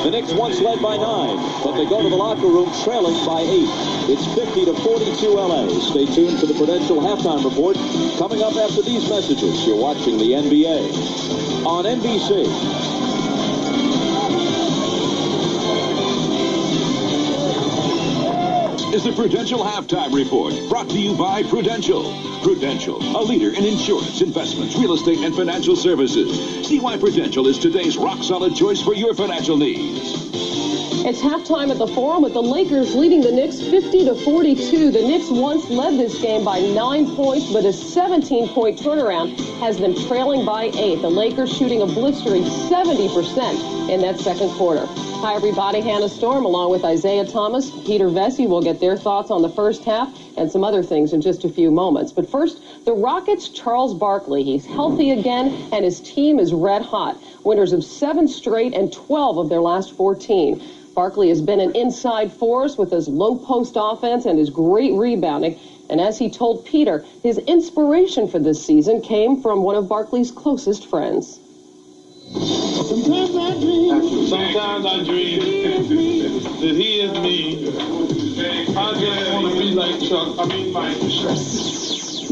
The Knicks once led by 9, but they go to the locker room trailing by 8. It's 50-42 LA. Stay tuned for the Prudential halftime report coming up after these messages. You're watching the NBA on NBC. Is the Prudential Halftime Report, brought to you by Prudential. Prudential, a leader in insurance, investments, real estate, and financial services. See why Prudential is today's rock-solid choice for your financial needs. It's halftime at the Forum with the Lakers leading the Knicks 50-42. The Knicks once led this game by 9 points, but a 17-point turnaround has them trailing by 8. The Lakers shooting a blistering 70% in that second quarter. Hi, everybody. Hannah Storm, along with Isaiah Thomas, Peter Vecsey, will get their thoughts on the first half and some other things in just a few moments. But first, the Rockets' Charles Barkley. He's healthy again, and his team is red hot. Winners of 7 straight and 12 of their last 14. Barkley has been an inside force with his low-post offense and his great rebounding. And as he told Peter, his inspiration for this season came from one of Barkley's closest friends. Sometimes I dream that he is me. I just want to be like Chuck.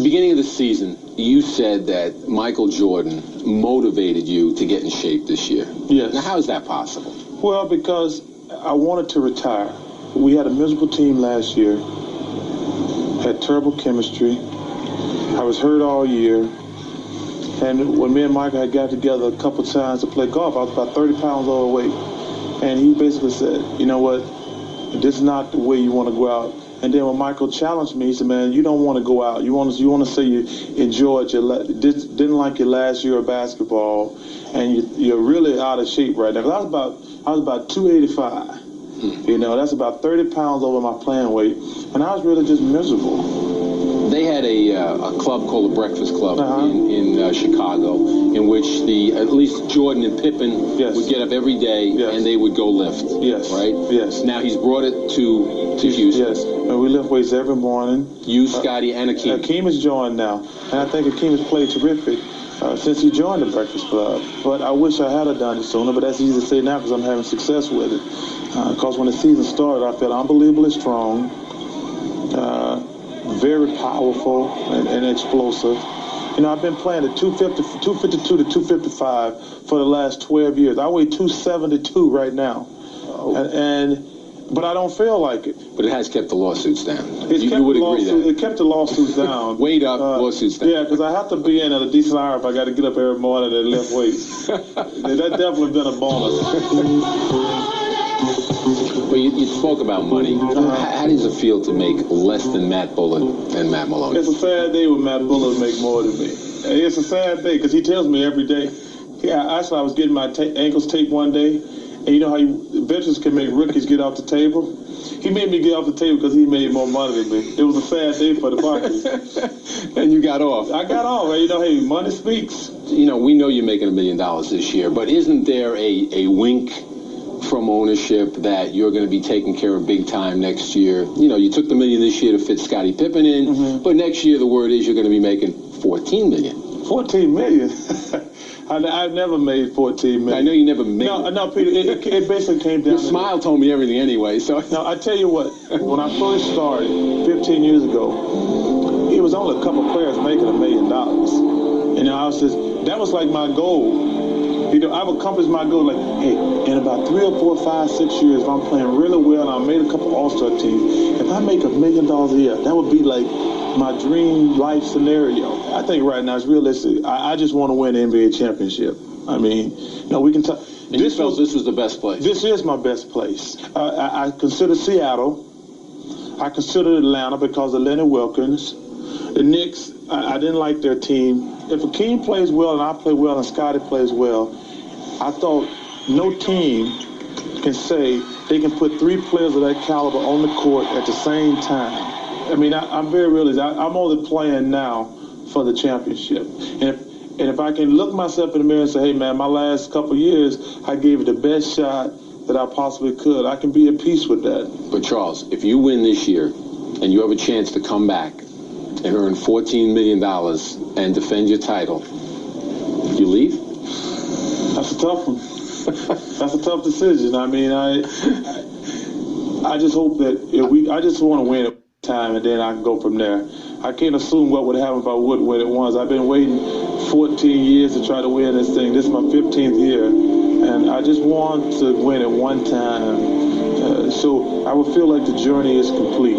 Beginning of the season, you said that Michael Jordan motivated you to get in shape this year. Yes. Now, how is that possible? Well, because I wanted to retire. We had a miserable team last year. Had terrible chemistry. I was hurt all year. And when me and Michael had got together a couple times to play golf, I was about 30 pounds overweight. And he basically said, you know what, this is not the way you want to go out. And then when Michael challenged me, he said, man, you don't want to go out. You want to say you enjoyed didn't like your last year of basketball, and you're really out of shape right now. 'Cause I was about 285. You know, that's about 30 pounds over my playing weight. And I was really just miserable. They had a club called the Breakfast Club in Chicago, in which at least Jordan and Pippen would get up every day and they would go lift. Yes. Right? Yes. Now he's brought it to Houston. Yes. And we lift weights every morning. You, Scotty, and Akeem. Akeem has joined now. And I think Akeem has played terrific since he joined the Breakfast Club. But I wish I had done it sooner, but that's easy to say now because I'm having success with it. Because when the season started, I felt unbelievably strong. Very powerful and explosive. You know, I've been playing at 252 to 255 for the last 12 years. I weigh 272 right now. But I don't feel like it. But it has kept the lawsuits down. You would agree that? It kept the lawsuits down. Weight up, lawsuits down. Yeah, because I have to be in at a decent hour if I got to get up every morning and lift weights. That definitely been a bonus. Well, you spoke about money. How does it feel to make less than Matt Bullock and Matt Malone? It's a sad day when Matt Bullock make more than me. It's a sad day because he tells me every day. Yeah, actually, I was getting my ankles taped one day, and you know how veterans can make rookies get off the table? He made me get off the table because he made more money than me. It was a sad day for the Barclays. And you got off. I got off. You know, hey, money speaks. You know, we know you're making $1 million this year, but isn't there a wink from ownership that you're going to be taken care of big time next year? You know, you took the $1 million this year to fit Scottie Pippen in, but next year the word is you're going to be making $14 million. $14 million? I've never made $14 million. I know you never made it. No, Peter, it basically came down Your smile told me everything anyway. So now, I tell you what, when I first started 15 years ago, it was only a couple players making $1 million. You know, that was like my goal. You know, I've accomplished my goal. Like, hey, in about 3 or 4, 5, 6 years, if I'm playing really well and I made a couple All-Star teams, if I make $1 million a year, that would be like my dream life scenario. I think right now it's realistic. I just want to win the NBA championship. I mean, you know, we can talk. And you felt this was the best place? This is my best place. I consider Seattle. I consider Atlanta because of Lenny Wilkins. The Knicks, I didn't like their team. If Akeem plays well and I play well and Scotty plays well, I thought no team can say they can put 3 players of that caliber on the court at the same time. I mean, I'm very realistic. I'm only playing now for the championship. And if I can look myself in the mirror and say, hey, man, my last couple years, I gave it the best shot that I possibly could, I can be at peace with that. But, Charles, if you win this year and you have a chance to come back and earn $14 million and defend your title, you leave? That's a tough one. That's a tough decision. I mean, I just hope that I just want to win at time, and then I can go from there. I can't assume what would happen if I would win it once. I've been waiting 14 years to try to win this thing. This is my 15th year, and I just want to win it one time. So I would feel like the journey is complete.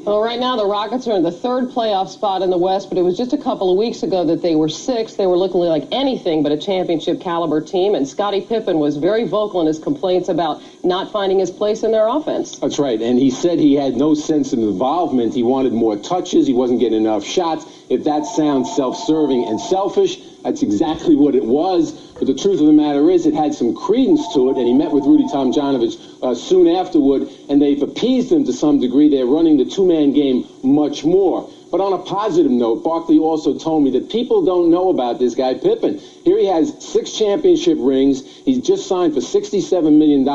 Well, right now the Rockets are in the third playoff spot in the West, but it was just a couple of weeks ago that they were sixth. They were looking like anything but a championship caliber team, and Scottie Pippen was very vocal in his complaints about not finding his place in their offense. That's right, and he said he had no sense of involvement. He wanted more touches. He wasn't getting enough shots. If that sounds self-serving and selfish, that's exactly what it was. But the truth of the matter is it had some credence to it, and he met with Rudy Tomjanovich soon afterward, and they've appeased him to some degree. They're running the two-man game much more. But on a positive note, Barkley also told me that people don't know about this guy, Pippen. Here he has 6 championship rings. He's just signed for $67 million,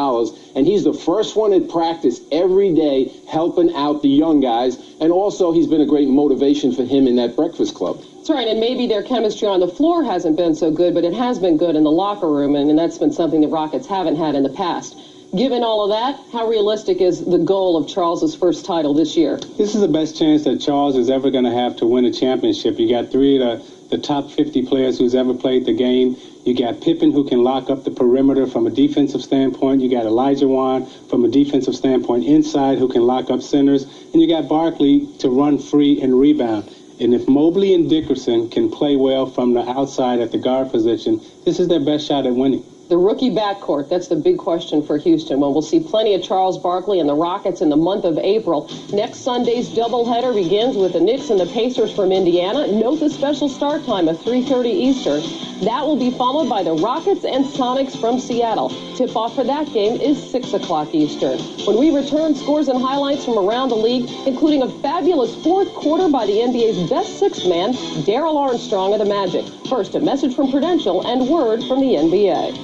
and he's the first one at practice every day helping out the young guys. And also, he's been a great motivation for him in that breakfast club. That's right, and maybe their chemistry on the floor hasn't been so good, but it has been good in the locker room, and that's been something the Rockets haven't had in the past. Given all of that, how realistic is the goal of Charles's first title this year? This is the best chance that Charles is ever going to have to win a championship. You got 3 of the top 50 players who's ever played the game. You got Pippen, who can lock up the perimeter from a defensive standpoint. You got Elijah Wan from a defensive standpoint inside, who can lock up centers. And you got Barkley to run free and rebound. And if Mobley and Dickerson can play well from the outside at the guard position, this is their best shot at winning. The rookie backcourt, that's the big question for Houston. Well, we'll see plenty of Charles Barkley and the Rockets in the month of April. Next Sunday's doubleheader begins with the Knicks and the Pacers from Indiana. Note the special start time of 3:30 Eastern. That will be followed by the Rockets and Sonics from Seattle. Tip-off for that game is 6 o'clock Eastern. When we return, scores and highlights from around the league, including a fabulous fourth quarter by the NBA's best sixth man, Darrell Armstrong of the Magic. First, a message from Prudential and word from the NBA.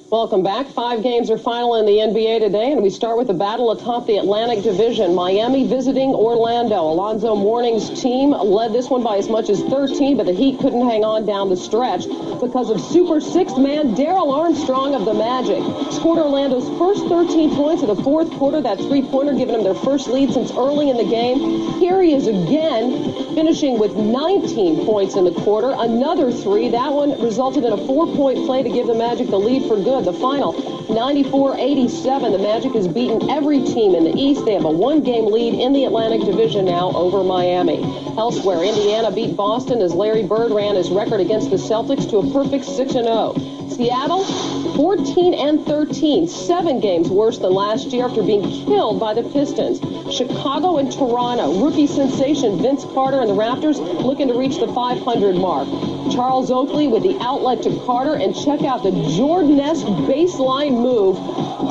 Welcome back. 5 games are final in the NBA today, and we start with the battle atop the Atlantic Division. Miami visiting Orlando. Alonzo Mourning's team led this one by as much as 13, but the Heat couldn't hang on down the stretch because of super sixth man Darrell Armstrong of the Magic. Scored Orlando's first 13 points in the fourth quarter, that three-pointer giving them their first lead since early in the game. Here he is again, finishing with 19 points in the quarter. Another 3. That one resulted in a 4-point play to give the Magic the lead for good. The final, 94-87. The Magic has beaten every team in the East. They have a 1-game lead in the Atlantic Division now over Miami. Elsewhere, Indiana beat Boston as Larry Bird ran his record against the Celtics to a perfect 6-0. Seattle, 14-13, 7 games worse than last year after being killed by the Pistons. Chicago and Toronto, rookie sensation Vince Carter and the Raptors looking to reach the 500 mark. Charles Oakley with the outlet to Carter, and check out the Jordan-esque baseline move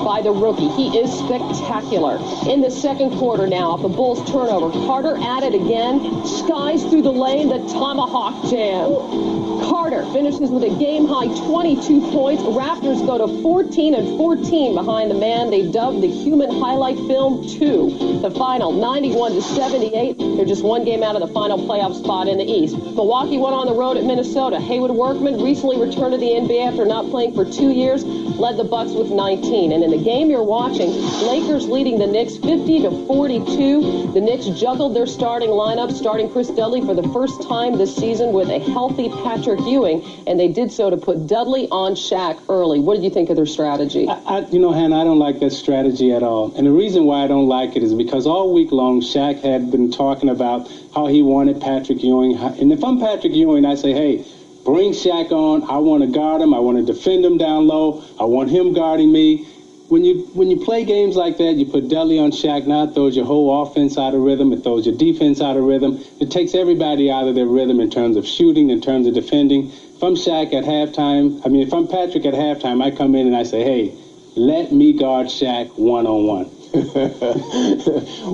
by the rookie. He is spectacular. In the second quarter now, off the Bulls turnover, Carter at it again, skies through the lane, the tomahawk jam. Carter finishes with a game-high 22 points. Raptors go to 14-14 behind the man they dubbed the Human Highlight Film 2. The final, 91-78. They're just 1 game out of the final playoff spot in the East. Milwaukee went on the road at Minnesota. Haywood Workman recently returned to the NBA after not playing for 2 years, led the Bucks with 19. And in the game you're watching, Lakers leading the Knicks 50-42. The Knicks juggled their starting lineup, starting Chris Dudley for the first time this season with a healthy Patrick Ewing, and they did so to put Dudley on Shaq early. What did you think of their strategy? Hannah, I don't like that strategy at all. And the reason why I don't like it is because all week long, Shaq had been talking about how he wanted Patrick Ewing. And if I'm Patrick Ewing, I say, hey, bring Shaq on. I want to guard him. I want to defend him down low. I want him guarding me. when you play games like that, you put Dudley on Shaq. Now it throws your whole offense out of rhythm. It throws your defense out of rhythm. It takes everybody out of their rhythm in terms of shooting, in terms of defending. If I'm Shaq at halftime, if I'm Patrick at halftime, I come in and I say, hey, let me guard Shaq one-on-one.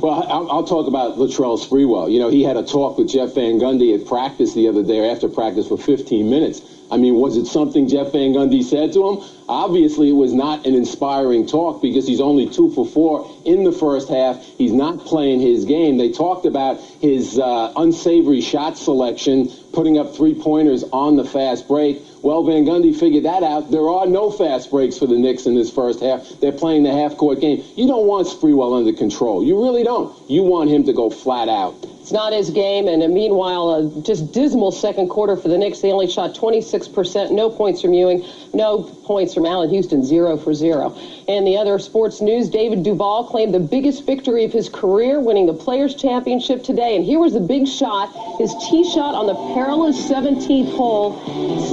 Well, I'll talk about Latrell Sprewell. You know, he had a talk with Jeff Van Gundy at practice the other day, or after practice, for 15 minutes. I mean, was it something Jeff Van Gundy said to him? Obviously, it was not an inspiring talk because he's only 2 for 4 in the first half. He's not playing his game. They talked about his unsavory shot selection, putting up 3-pointers on the fast break. Well, Van Gundy figured that out. There are no fast breaks for the Knicks in this first half. They're playing the half-court game. You don't want Sprewell under control. You really don't. You want him to go flat out. It's not his game, and meanwhile, a just dismal second quarter for the Knicks. They only shot 26%, no points from Ewing, no points from Allen Houston, 0 for 0. In the other sports news, David Duval claimed the biggest victory of his career, winning the Players' Championship today. And here was the big shot, his tee shot on the perilous 17th hole.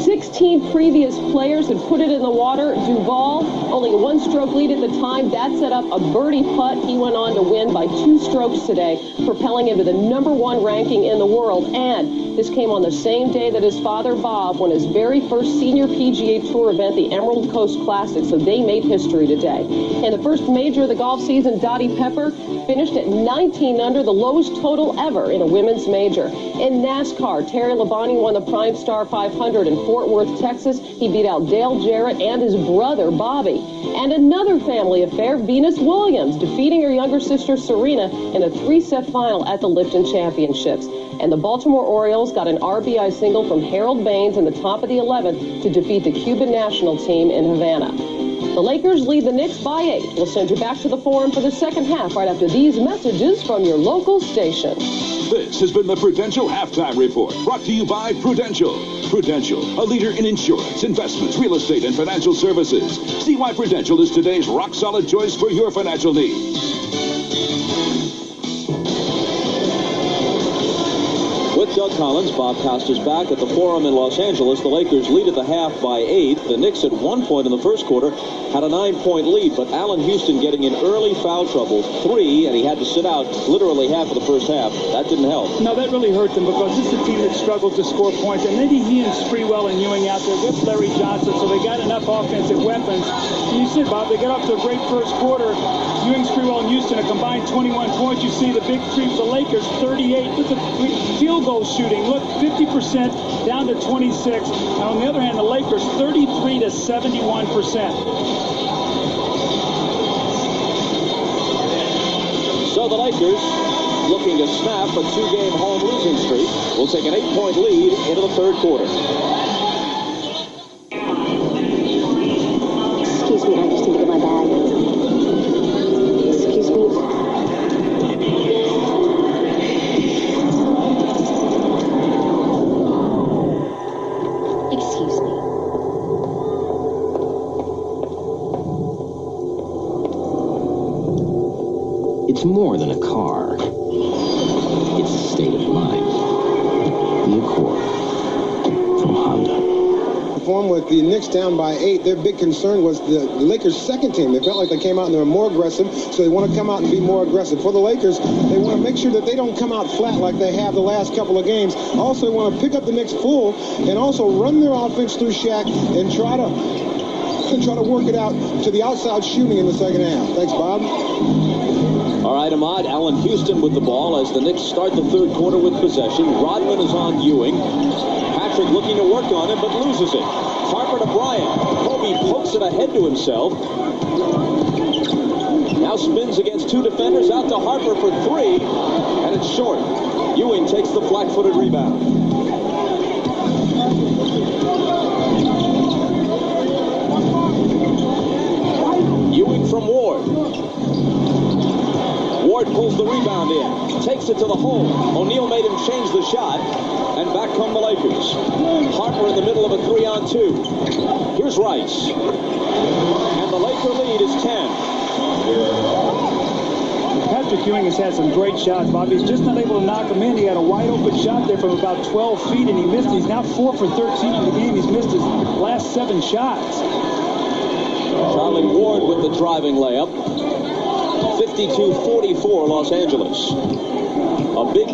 16 previous players had put it in the water. Duval, only a 1-stroke lead at the time. That set up a birdie putt. He went on to win by 2 strokes today, propelling him to the number 1 ranking in the world. And this came on the same day that his father, Bob, won his very first senior PGA Tour event, the Emerald Coast Classic. So they made history today. In the first major of the golf season, Dottie Pepper finished at 19 under, the lowest total ever in a women's major. In NASCAR, Terry Labonte won the Prime Star 500 in Fort Worth, Texas. He beat out Dale Jarrett and his brother, Bobby. And another family affair, Venus Williams, defeating her younger sister, Serena, in a 3-set final at the Lipton Championships. And the Baltimore Orioles got an RBI single from Harold Baines in the top of the 11th to defeat the Cuban national team in Havana. The Lakers lead the Knicks by 8. We'll send you back to the Forum for the second half right after these messages from your local station. This has been the Prudential Halftime Report, brought to you by Prudential. Prudential, a leader in insurance, investments, real estate, and financial services. See why Prudential is today's rock-solid choice for your financial needs. With Doug Collins, Bob Costas back at the Forum in Los Angeles. The Lakers lead at the half by 8. The Knicks at 1 point in the first quarter had a 9-point lead, but Allen Houston getting in early foul trouble, 3, and he had to sit out literally half of the first half. That didn't help. No, that really hurt them because this is a team that struggles to score points, and maybe he and Sprewell and Ewing out there with Larry Johnson, so they got enough offensive weapons. And you said, Bob, they got off to a great first quarter. Ewing, Sprewell, and Houston, a combined 21 points. You see the big three for the Lakers, 38. Look at field goal shooting. Look, 50% down to 26. And on the other hand, the Lakers, 33 to 71%. So the Lakers, looking to snap a 2-game home losing streak, will take an 8-point lead into the third quarter. Excuse me, I just need to get my bag. Excuse me. Excuse me. It's more than a car. It's a state of mind. The Accord from Honda. Performed with the Knicks down by 8. Their big concern was the Lakers' second team. They felt like they came out and they were more aggressive, so they want to come out and be more aggressive. For the Lakers, they want to make sure that they don't come out flat like they have the last couple of games. Also, they want to pick up the Knicks full and also run their offense through Shaq and try to work it out to the outside shooting in the second half. Thanks, Bob. All right, Ahmad, Allen Houston with the ball as the Knicks start the third quarter with possession. Rodman is on Ewing. Patrick looking to work on him, but loses it. Harper to Bryant. Kobe pokes it ahead to himself. Now spins against 2 defenders, out to Harper for 3, and it's short. Ewing takes the flat-footed rebound. Ewing from Ward. Ward pulls the rebound in, takes it to the hole. O'Neal made him change the shot, and back come the Lakers. Harper in the middle of a 3-on-2. Here's Rice. And the Laker lead is 10. Patrick Ewing has had some great shots, Bob. He's just not able to knock them in. He had a wide-open shot there from about 12 feet, and he missed. He's now 4 for 13 in the game. He's missed his last 7 shots. Charlie Ward with the driving layup. 52-44 Los Angeles. A big